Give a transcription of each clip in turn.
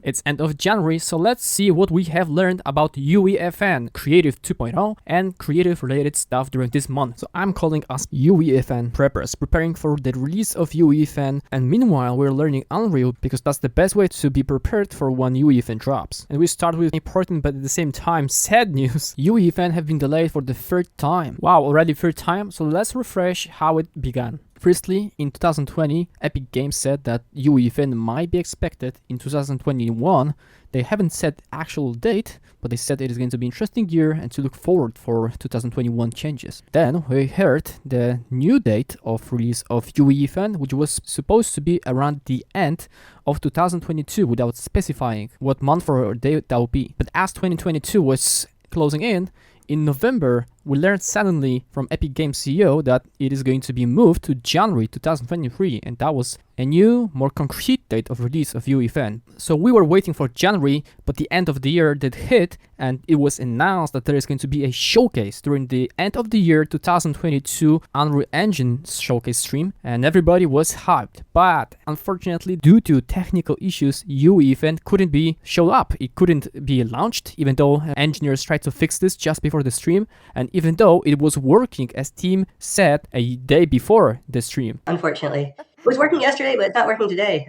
It's end of January, so let's see what we have learned about UEFN, Creative 2.0, and creative related stuff during this month. So I'm calling us UEFN preppers, preparing for the release of UEFN, and meanwhile we're learning Unreal because that's the best way to be prepared for when UEFN drops. And we start with important but at the same time sad news. UEFN have been delayed for the third time. Wow, already third time? So let's refresh how it began. Firstly, in 2020, Epic Games said that UEFN might be expected in 2021. They haven't set actual date, but they said it is going to be an interesting year and to look forward for 2021 changes. Then we heard the new date of release of UEFN, which was supposed to be around the end of 2022 without specifying what month or date that would be. But as 2022 was closing in November, we learned suddenly from Epic Games CEO that it is going to be moved to January 2023, and that was a new, more concrete date of release of UEFN. So we were waiting for January, but the end of the year did hit, and it was announced that there is going to be a showcase during the end of the year 2022 Unreal Engine showcase stream, and everybody was hyped. But unfortunately, due to technical issues, UEFN couldn't be showed up. It couldn't be launched, even though engineers tried to fix this just before the stream, and even though it was working as team said a day before the stream. Unfortunately. It was working yesterday, but it's not working today.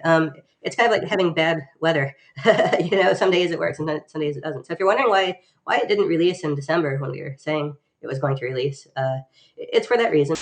It's kind of like having bad weather. Some days it works and then some days it doesn't. So if you're wondering why it didn't release in December when we were saying it was going to release, it's for that reason.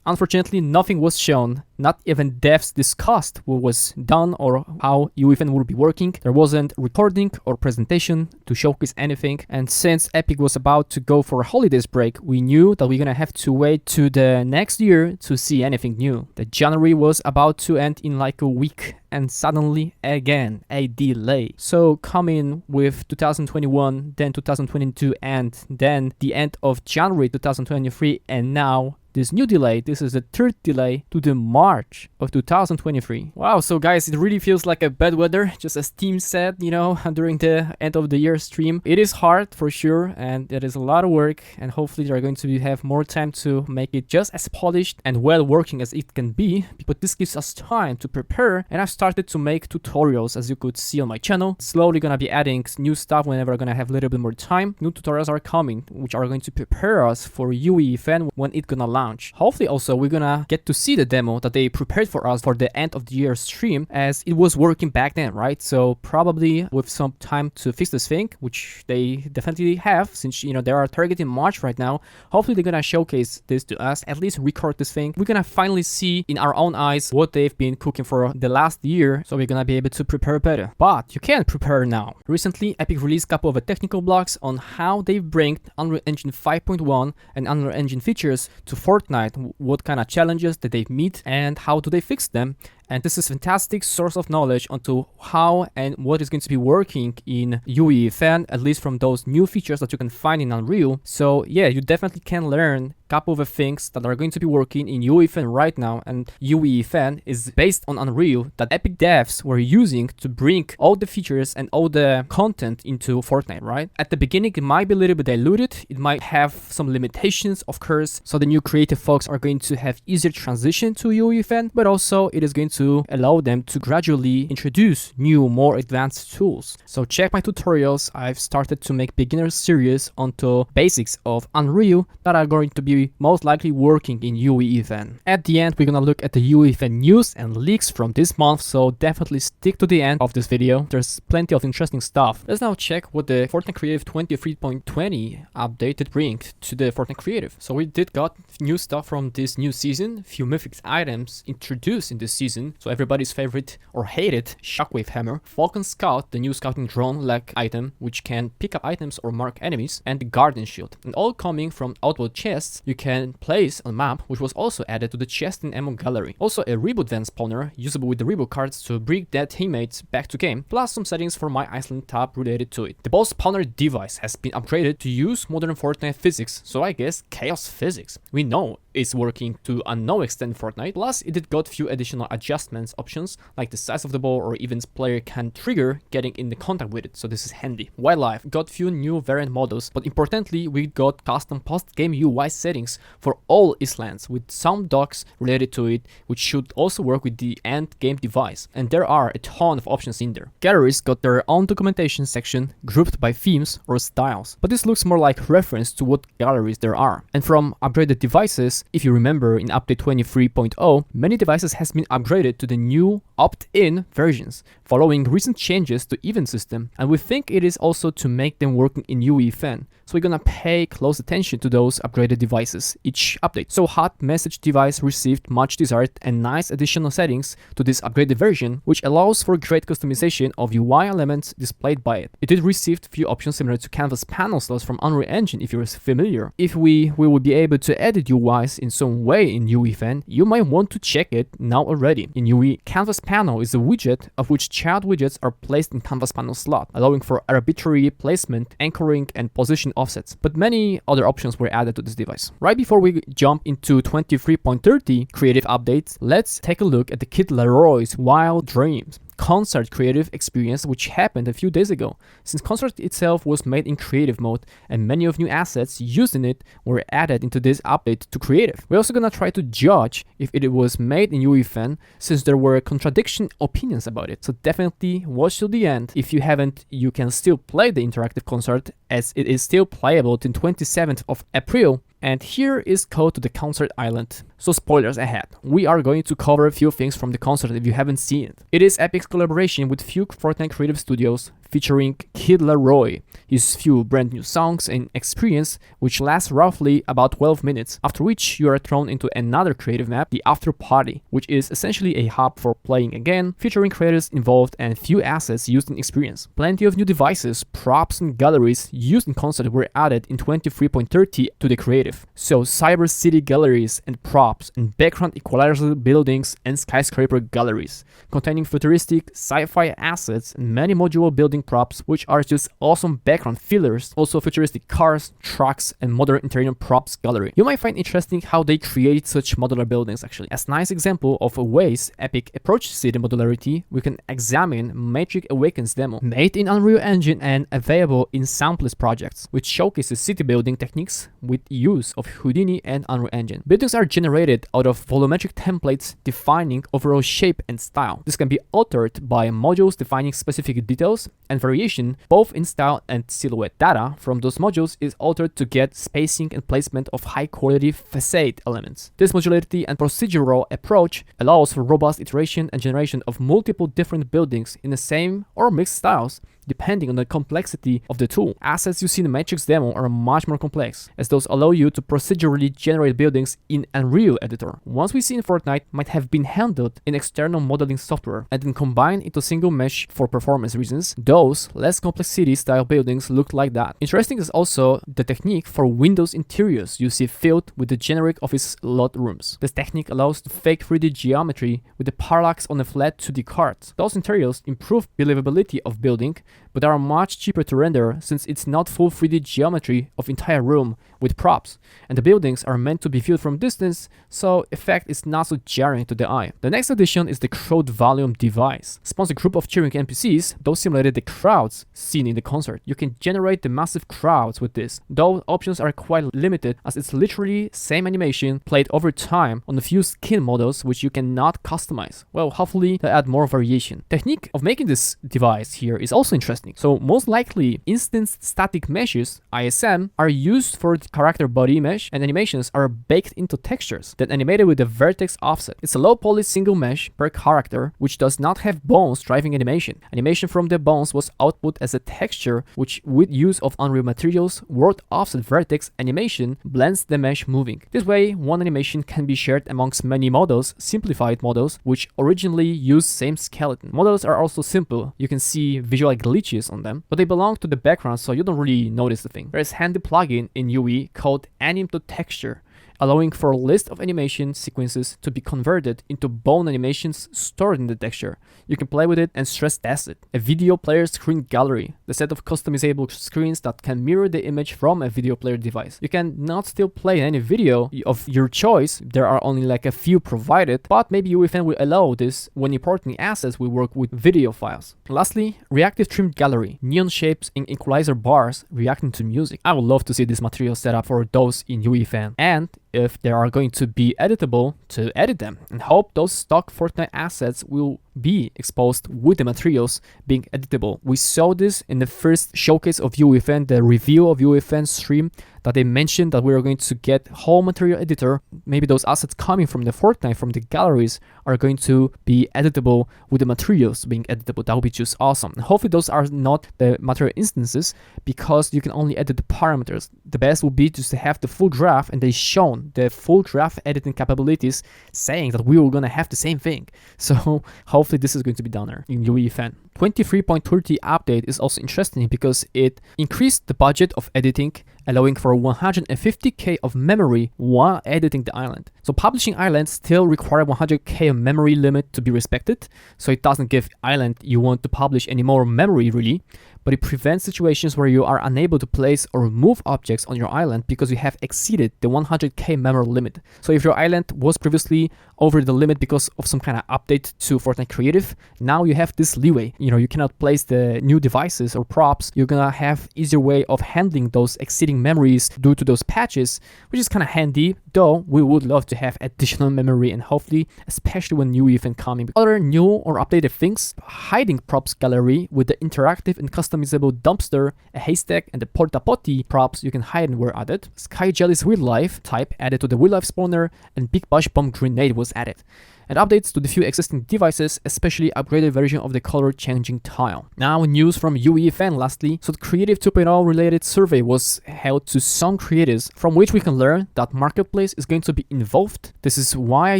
Unfortunately, nothing was shown. Not even devs discussed what was done or how UEFN would be working. There wasn't recording or presentation to showcase anything. And since Epic was about to go for a holidays break, we knew that we're gonna have to wait to the next year to see anything new. The January was about to end in like a week, and suddenly again a delay. So coming with 2021, then 2022, and then the end of January 2023, and now this new delay. This is the third delay to the March of 2023. Wow, so guys, it really feels like a bad weather, just as Team said, during the end of the year stream. It is hard for sure, and it is a lot of work, and hopefully they're going to have more time to make it just as polished and well working as it can be. But this gives us time to prepare, and I've started to make tutorials, as you could see on my channel. Slowly gonna be adding new stuff whenever I'm gonna have a little bit more time. New tutorials are coming, which are going to prepare us for UEFN when it's gonna launch. Hopefully also we're gonna get to see the demo that they prepared for us for the end of the year stream, as it was working back then, right? So probably with some time to fix this thing, which they definitely have, since they are targeting March right now. Hopefully they're gonna showcase this to us, at least record this thing. We're gonna finally see in our own eyes what they've been cooking for the last year, so we're gonna be able to prepare better. But you can prepare now. Recently Epic released a couple of technical blogs on how they bring Unreal Engine 5.1 and Unreal Engine features to Fortnite, what kind of challenges did they meet and how do they fix them. And this is a fantastic source of knowledge onto how and what is going to be working in UEFN, at least from those new features that you can find in Unreal. So yeah, you definitely can learn a couple of the things that are going to be working in UEFN right now. And UEFN is based on Unreal that Epic devs were using to bring all the features and all the content into Fortnite, right? At the beginning, it might be a little bit diluted. It might have some limitations, of course. So the new creative folks are going to have easier transition to UEFN, but also it is going to allow them to gradually introduce new, more advanced tools. So check my tutorials. I've started to make beginner series onto basics of Unreal that are going to be most likely working in UEFN. At the end, we're gonna look at the UEFN news and leaks from this month, so definitely stick to the end of this video. There's plenty of interesting stuff. Let's now check what the Fortnite Creative 23.20 update did bring to the Fortnite Creative. So we did got new stuff from this new season, few mythic items introduced in this season. So everybody's favorite or hated Shockwave Hammer, Falcon Scout, the new scouting drone-like item, which can pick up items or mark enemies, and the Guardian Shield. And all coming from outboard chests you can place on map, which was also added to the chest and ammo gallery. Also a reboot van spawner, usable with the reboot cards to bring their teammates back to game, plus some settings for My Iceland tab related to it. The ball spawner device has been upgraded to use modern Fortnite physics, so I guess chaos physics. We know is working to a no extent in Fortnite. Plus, it got few additional adjustments options, like the size of the ball or even player can trigger getting in the contact with it, so this is handy. Wildlife got few new variant models, but importantly, we got custom post-game UI settings for all islands with some docks related to it, which should also work with the end game device, and there are a ton of options in there. Galleries got their own documentation section grouped by themes or styles, but this looks more like reference to what galleries there are. And from upgraded devices, if you remember in update 23.0, many devices has been upgraded to the new opt-in versions following recent changes to event system, and we think it is also to make them working in UEFN. So we're gonna pay close attention to those upgraded devices each update. So hot message device received much desired and nice additional settings to this upgraded version, which allows for great customization of UI elements displayed by it. It did receive few options similar to canvas panel slots from Unreal Engine if you're familiar. If we will be able to edit UIs in some way in UEFN, you might want to check it now already. In UE, canvas panel is a widget of which child widgets are placed in canvas panel slot, allowing for arbitrary placement, anchoring, and position offsets, but many other options were added to this device. Right before we jump into 23.30 creative updates, let's take a look at the Kid LAROI's Wild Dreams concert creative experience, which happened a few days ago. Since concert itself was made in creative mode and many of new assets used in it were added into this update to creative. We're also gonna try to judge if it was made in UEFN, since there were contradiction opinions about it. So definitely watch till the end. If you haven't, you can still play the interactive concert as it is still playable till 27th of April. And here is code to the concert island. So spoilers ahead, we are going to cover a few things from the concert if you haven't seen it. It is Epic's collaboration with few Fortnite Creative studios featuring Kid LAROI, his few brand new songs and experience which lasts roughly about 12 minutes, after which you are thrown into another creative map, the After Party, which is essentially a hub for playing again, featuring creators involved and few assets used in experience. Plenty of new devices, props and galleries used in concert were added in 23.30 to the creative. So Cyber City galleries and props and background equalizer buildings and skyscraper galleries, containing futuristic sci-fi assets and many modular building props which are just awesome background fillers, also futuristic cars, trucks, and modern interior props gallery. You might find interesting how they create such modular buildings actually. As nice example of ways Epic approached city modularity, we can examine Matrix Awakens demo, made in Unreal Engine and available in Sampless projects, which showcases city building techniques with use of Houdini and Unreal Engine. Buildings are generated out of volumetric templates defining overall shape and style. This can be altered by modules defining specific details and variation both in style and silhouette. Data from those modules is altered to get spacing and placement of high quality facade elements. This modularity and procedural approach allows for robust iteration and generation of multiple different buildings in the same or mixed styles, depending on the complexity of the tool. Assets you see in the Matrix demo are much more complex, as those allow you to procedurally generate buildings in Unreal Editor. Ones we see in Fortnite might have been handled in external modeling software and then combined into single mesh for performance reasons. Those less complex city-style buildings look like that. Interesting is also the technique for Windows interiors you see filled with the generic office lot rooms. This technique allows to fake 3D geometry with the parallax on a flat 2D card. Those interiors improve believability of building, but are much cheaper to render since it's not full 3D geometry of entire room with props, and the buildings are meant to be viewed from distance, so effect is not so jarring to the eye. The next addition is the crowd volume device. Spawns a group of cheering NPCs, those simulated the crowds seen in the concert. You can generate the massive crowds with this, though options are quite limited as it's literally same animation played over time on a few skin models which you cannot customize. Well, hopefully they add more variation. Technique of making this device here is also interesting. So most likely instance static meshes, ISM, are used for the character body mesh, and animations are baked into textures, then animated with a vertex offset. It's a low poly single mesh per character which does not have bones driving animation. Animation from the bones was output as a texture which with use of Unreal materials, world offset vertex animation blends the mesh moving. This way one animation can be shared amongst many models, simplified models which originally use same skeleton. Models are also simple, you can see visual glitches on them, but they belong to the background so you don't really notice the thing. There is handy plugin in UE called Anim to Texture, allowing for a list of animation sequences to be converted into bone animations stored in the texture. You can play with it and stress test it. A video player screen gallery, the set of customizable screens that can mirror the image from a video player device. You can not still play any video of your choice, there are only like a few provided, but maybe UEFN will allow this when importing assets will work with video files. Lastly, reactive trimmed gallery, neon shapes in equalizer bars reacting to music. I would love to see this material set up for those in UEFN, and if they are going to be editable, to edit them, and hope those stock Fortnite assets will be exposed with the materials being editable. We saw this in the first showcase of UEFN, the review of UEFN stream, that they mentioned that we are going to get whole material editor. Maybe those assets coming from the Fortnite, from the galleries, are going to be editable with the materials being editable. That would be just awesome. And hopefully those are not the material instances, because you can only edit the parameters. The best would be just to have the full draft, and they shown the full draft editing capabilities, saying that we were going to have the same thing. So hopefully this is going to be done there in UEFN. 23.30 update is also interesting because it increased the budget of editing, allowing for 150k of memory while editing the island. So publishing islands still require 100k of memory limit to be respected, so it doesn't give island you want to publish any more memory really, but it prevents situations where you are unable to place or move objects on your island because you have exceeded the 100k memory limit. So if your island was previously over the limit because of some kind of update to Fortnite Creative, now you have this leeway. You cannot place the new devices or props. You're gonna have easier way of handling those exceeding memories due to those patches, which is kind of handy, though we would love to have additional memory, and hopefully, especially when UEFN coming. Other new or updated things, hiding props gallery with the interactive and customizable dumpster, a haystack, and the porta potty props you can hide and were added. Sky Jelly's real life type added to the real life spawner, and Big Bash Bomb Grenade was added. And updates to the few existing devices, especially upgraded version of the color changing tile. Now news from UEFN lastly. So the Creative 2.0 related survey was held to some creators, from which we can learn that Marketplace is going to be involved. This is why I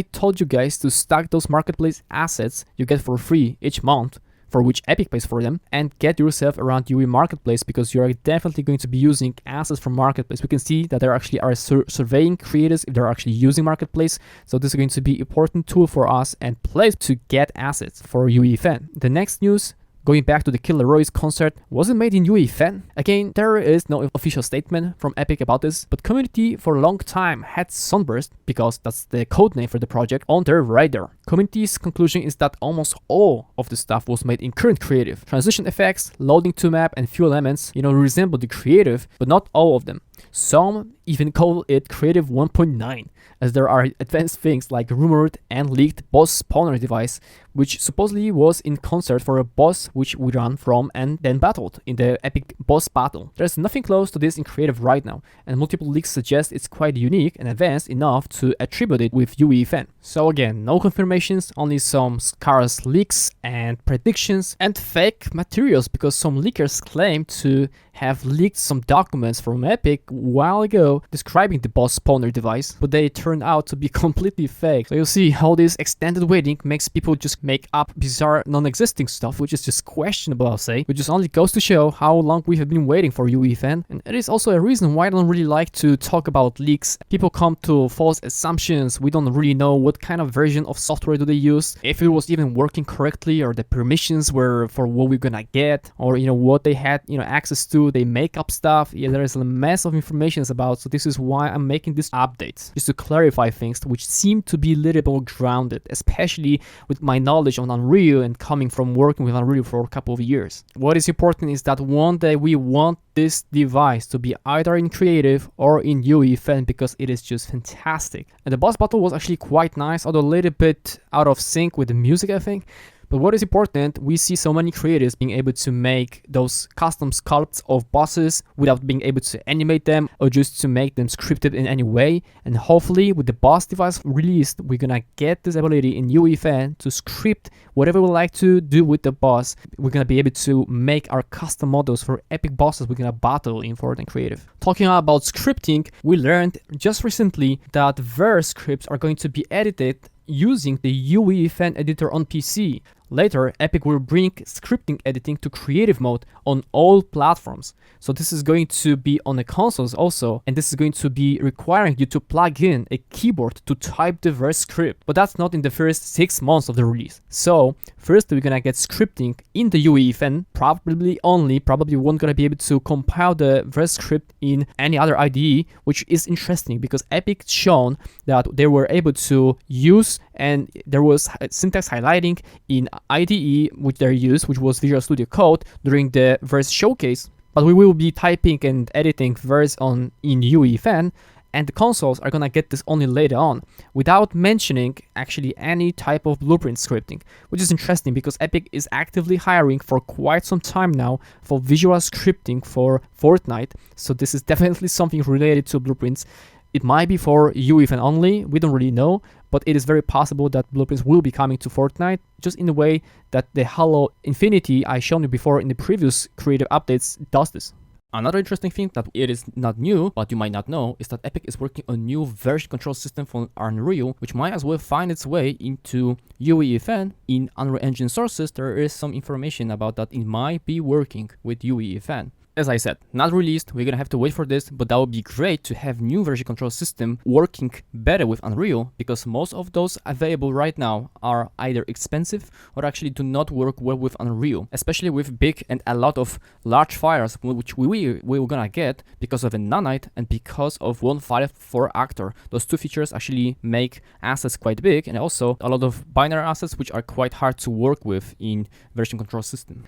told you guys to stack those Marketplace assets you get for free each month, for which Epic pays for them, and get yourself around UE Marketplace, because you are definitely going to be using assets from Marketplace. We can see that there actually are surveying creators if they're actually using Marketplace, so this is going to be an important tool for us and place to get assets for UEFN. The next news, going back to the Kid LAROI's concert, wasn't made in UEFN. Again, there is no official statement from Epic about this, but community for a long time had Sunburst, because that's the code name for the project, on their radar. Community's conclusion is that almost all of the stuff was made in current creative. Transition effects, loading to map, and few elements, resemble the creative, but not all of them. Some even call it Creative 1.9, as there are advanced things like rumored and leaked boss spawner device, which supposedly was in concert for a boss which we ran from and then battled in the epic boss battle. There's nothing close to this in Creative right now, and multiple leaks suggest it's quite unique and advanced enough to attribute it with UEFN. So again, no confirmations, only some scarce leaks and predictions and fake materials, because some leakers claim to have leaked some documents from Epic a while ago describing the boss spawner device, but they turned out to be completely fake. So you'll see how this extended waiting makes people just make up bizarre non-existing stuff, which is just questionable, I'll say, which just only goes to show how long we have been waiting for UEFN. And it is also a reason why I don't really like to talk about leaks. People come to false assumptions. We don't really know what kind of version of software do they use, if it was even working correctly, or the permissions were for what we're gonna get, or what they had access to. They make up stuff. There is a mess of information about, so this is why I'm making this update, just to clarify things which seem to be a little more grounded, especially with my knowledge on Unreal and coming from working with Unreal for a couple of years. What is important is that one day we want this device to be either in Creative or in UEFN, because it is just fantastic. And the boss battle was actually quite nice, although a little bit out of sync with the music, I think. But what is important, we see so many creators being able to make those custom sculpts of bosses without being able to animate them or just to make them scripted in any way. And hopefully with the boss device released, we're gonna get this ability in UEFN to script whatever we like to do with the boss. We're gonna be able to make our custom models for epic bosses we're gonna battle in Fortnite Creative. Talking about scripting, we learned just recently that verse scripts are going to be edited using the UEFN editor on PC. Later, Epic will bring scripting editing to creative mode on all platforms. So this is going to be on the consoles also, and this is going to be requiring you to plug in a keyboard to type the verse script. But that's not in the first 6 months of the release. So first we're gonna get scripting in the UEFN, probably won't gonna be able to compile the verse script in any other IDE, which is interesting because Epic shown that they were able to use, and there was syntax highlighting in IDE which they used, which was Visual Studio Code during the verse showcase. But we will be typing and editing verse in UEFN, and the consoles are gonna get this only later on, without mentioning actually any type of blueprint scripting, which is interesting because Epic is actively hiring for quite some time now for visual scripting for Fortnite. So this is definitely something related to blueprints. It might be for UEFN only, we don't really know, but it is very possible that blueprints will be coming to Fortnite, just in the way that the Halo Infinity I shown you before in the previous creative updates does this. Another interesting thing that it is not new, but you might not know, is that Epic is working on new version control system for Unreal, which might as well find its way into UEFN. In Unreal Engine sources, there is some information about that it might be working with UEFN. As I said, not released, we're gonna have to wait for this, but that would be great to have new version control system working better with Unreal, because most of those available right now are either expensive or actually do not work well with Unreal, especially with big and a lot of large files, which we're gonna get because of a nanite and because of one file for actor. Those two features actually make assets quite big, and also a lot of binary assets which are quite hard to work with in version control system.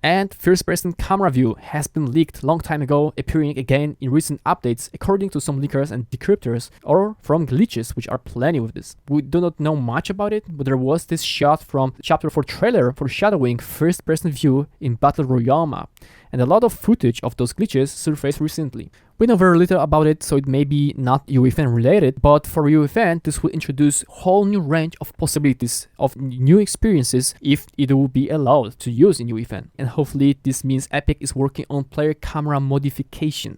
And first-person camera view has been leaked long time ago, appearing again in recent updates according to some leakers and decryptors, or from glitches, which are plenty with this. We do not know much about it, but there was this shot from Chapter 4 trailer foreshadowing first-person view in Battle Royale map, and a lot of footage of those glitches surfaced recently. We know very little about it, so it may be not UEFN related, but for UEFN, this will introduce a whole new range of possibilities of new experiences if it will be allowed to use in UEFN. And hopefully this means Epic is working on player camera modification.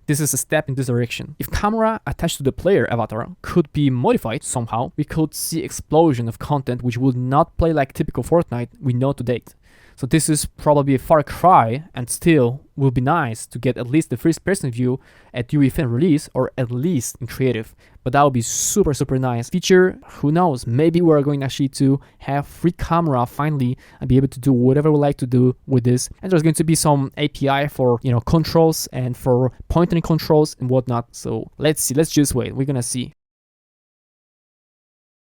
This is a step in this direction. If camera attached to the player avatar could be modified somehow, we could see explosion of content which would not play like typical Fortnite we know to date. So this is probably a far cry, and still will be nice to get at least the first person view at UEFN release, or at least in creative. But that would be super nice feature. Who knows, maybe we're going actually to have free camera finally and be able to do whatever we like to do with this. And there's going to be some API for controls and for pointing controls and whatnot. So let's see, let's just wait, we're gonna see.